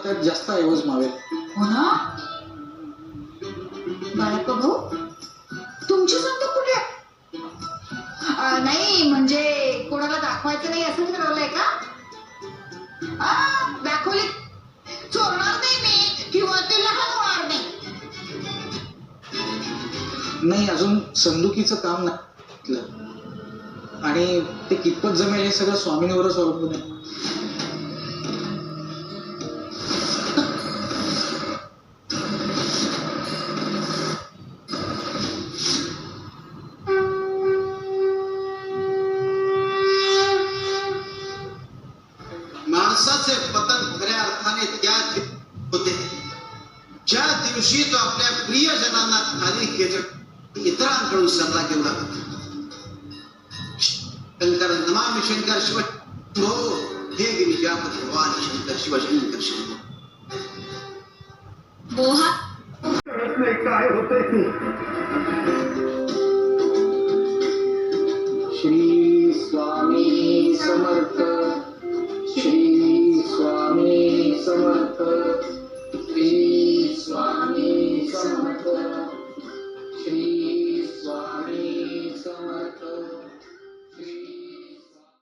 त्यात जास्त ऐवज मावेल. हो ना बाळप्पा भाऊ, तुमची संत कुठे? नाही म्हणजे कोणाला दाखवायचं नाही असं ठरवलंय का? दाखवली चोरणार नाही मी किंवा ते लहान होणार नाही. नाही, अजून संदुकीचं काम नाही आणि ते कितपत जमेल हे सगळं स्वामींवरच अवलंबून आहे. माणसाचे पतन खऱ्या अर्थाने त्या होते ज्या दिवशी तो आपल्या प्रियजनांना खाली खेचत इतरांकडून सल्ला घेऊ लागला. शंकर नमामि शंकर शिव हो हे गिरिजापती भगवान शंकर शिव शंकर शिव. बोहा काय होतंय